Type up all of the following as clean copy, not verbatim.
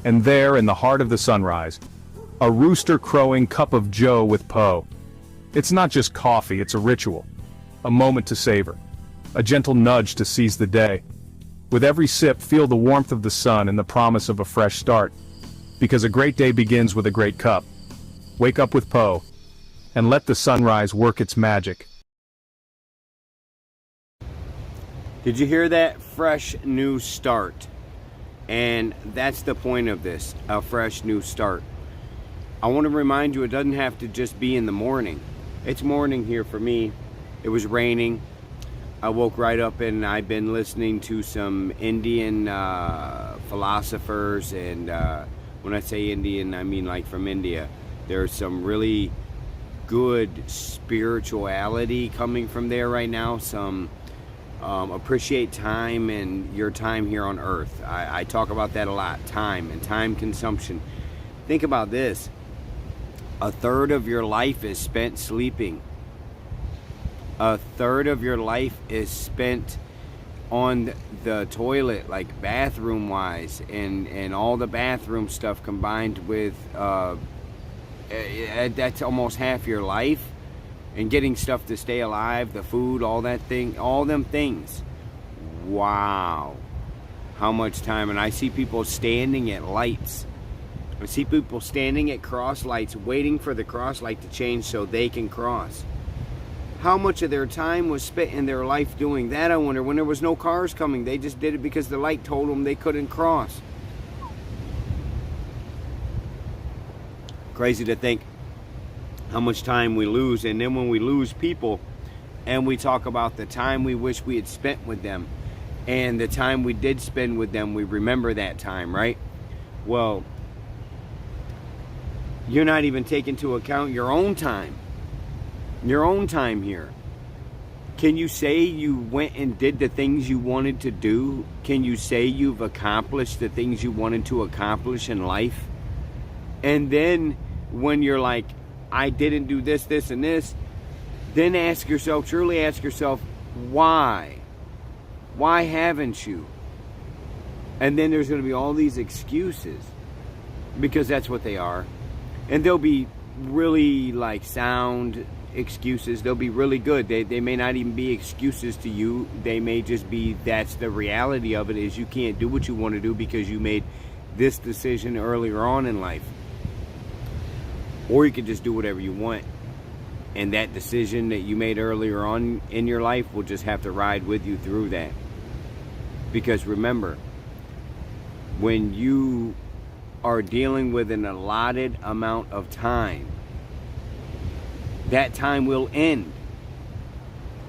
And there, in the heart of the sunrise, a rooster crowing cup of joe with Poe. It's not just coffee, it's a ritual. A moment to savor. A gentle nudge to seize the day. With every sip, feel the warmth of the sun and the promise of a fresh start. Because a great day begins with a great cup. Wake up with Poe, and let the sunrise work its magic. Did you hear that? Fresh new start. And that's the point of this, a fresh new start. I want to remind you, it doesn't have to just be in the morning. It's morning here for me. It was raining. I woke right up and I've been listening to some Indian philosophers, and when I say Indian, I mean like from India. There's some really good spirituality coming from there right now. Some appreciate time and your time here on earth. I talk about that a lot, time and time consumption. Think about this. A third of your life is spent sleeping. A third of your life is spent on the toilet, like bathroom wise, and all the bathroom stuff combined with that's almost half your life. And getting stuff to stay alive, the food, all that thing, all them things. Wow. How much time. And I see people standing at lights. I see people standing at cross lights waiting for the cross light to change so they can cross. How much of their time was spent in their life doing that, I wonder, when there was no cars coming? They just did it because the light told them they couldn't cross. Crazy to think how much time we lose. And then when we lose people and we talk about the time we wish we had spent with them and the time we did spend with them, we remember that time, right? Well, you're not even taking into account your own time here. Can you say you went and did the things you wanted to do? Can you say you've accomplished the things you wanted to accomplish in life? And then when you're like, I didn't do this, this, and this, then ask yourself, truly ask yourself, why? Why haven't you? And then there's going to be all these excuses, because that's what they are. And they'll be really like sound excuses. They'll be really good. They may not even be excuses to you. They may just be, that's the reality of it, is you can't do what you want to do because you made this decision earlier on in life. Or you can just do whatever you want. And that decision that you made earlier on in your life will just have to ride with you through that. Because remember, when you are dealing with an allotted amount of time, that time will end.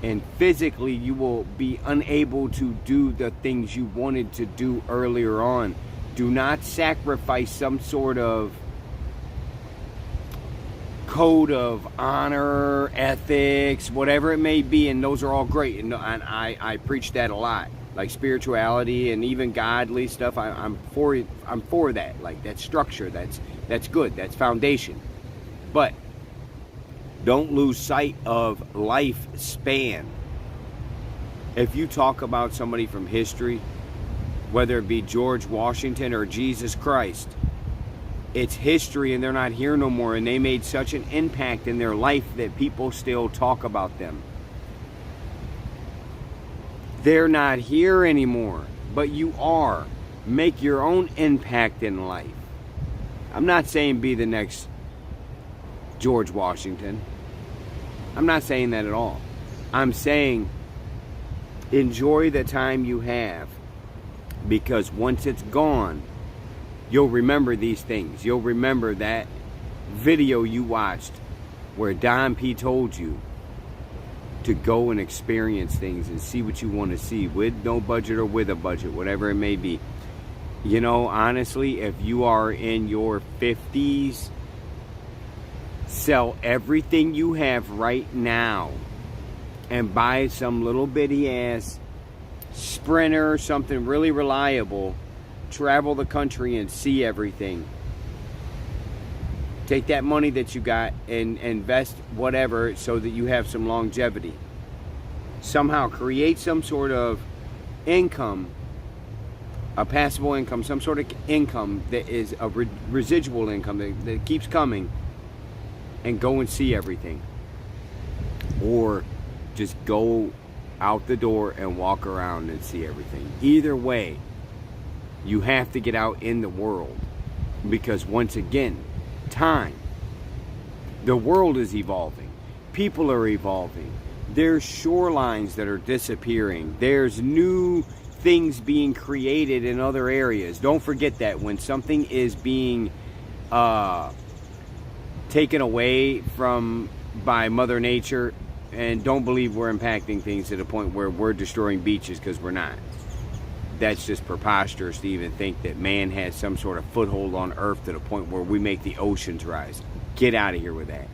And physically you will be unable to do the things you wanted to do earlier on. Do not sacrifice some sort of code of honor, ethics, whatever it may be, and those are all great, and I preach that a lot, like spirituality and even godly stuff. I'm for that, like that structure. That's good. That's foundation. But don't lose sight of lifespan. If you talk about somebody from history, whether it be George Washington or Jesus Christ, it's history, and they're not here no more, and they made such an impact in their life that people still talk about them. They're not here anymore, but you are. Make your own impact in life. I'm not saying be the next George Washington. I'm not saying that at all. I'm saying enjoy the time you have, because once it's gone, you'll remember these things. You'll remember that video you watched where Don P told you to go and experience things and see what you want to see, with no budget or with a budget, whatever it may be. You know, honestly, if you are in your 50s, sell everything you have right now and buy some little bitty ass Sprinter, something really reliable. Travel the country and see everything. Take that money that you got and invest whatever so that you have some longevity. Somehow create some sort of income a passable income, some sort of income that is a residual income that keeps coming, and go and see everything. Or just go out the door and walk around and see everything. Either way, you have to get out in the world, because once again, time. The world is evolving. People are evolving. There's shorelines that are disappearing. There's new things being created in other areas. Don't forget that when something is being taken away from by Mother Nature, and don't believe we're impacting things to the point where we're destroying beaches, because we're not. That's just preposterous to even think that man has some sort of foothold on Earth to the point where we make the oceans rise. Get out of here with that.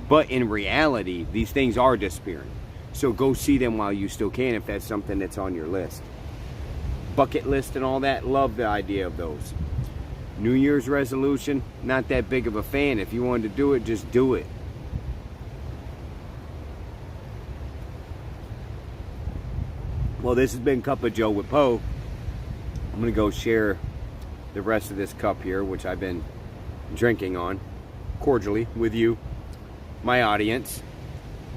But in reality, these things are disappearing. So go see them while you still can, if that's something that's on your list. Bucket list and all that, love the idea of those. New Year's resolution, not that big of a fan. If you wanted to do it, just do it. Well, this has been Cup of Joe with Poe. I'm going to go share the rest of this cup here, which I've been drinking on cordially with you, my audience.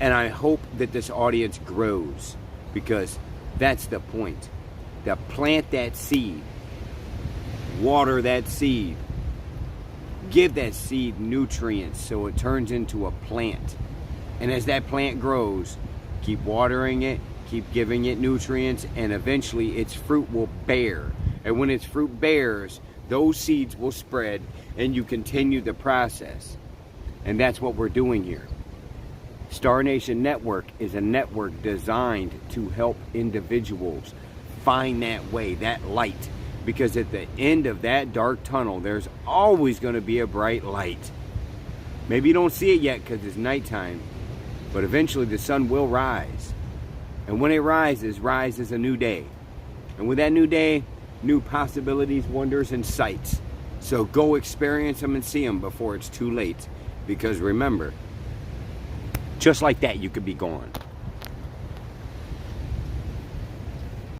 And I hope that this audience grows, because that's the point. To plant that seed, water that seed, give that seed nutrients so it turns into a plant. And as that plant grows, keep watering it, keep giving it nutrients, and eventually its fruit will bear. And when its fruit bears, those seeds will spread, and you continue the process. And that's what we're doing here. Star Nation Network is a network designed to help individuals find that way, that light. Because at the end of that dark tunnel, there's always going to be a bright light. Maybe you don't see it yet because it's nighttime, but eventually the sun will rise. And when it rises a new day. And with that new day, new possibilities, wonders, and sights. So go experience them and see them before it's too late. Because remember, just like that, you could be gone.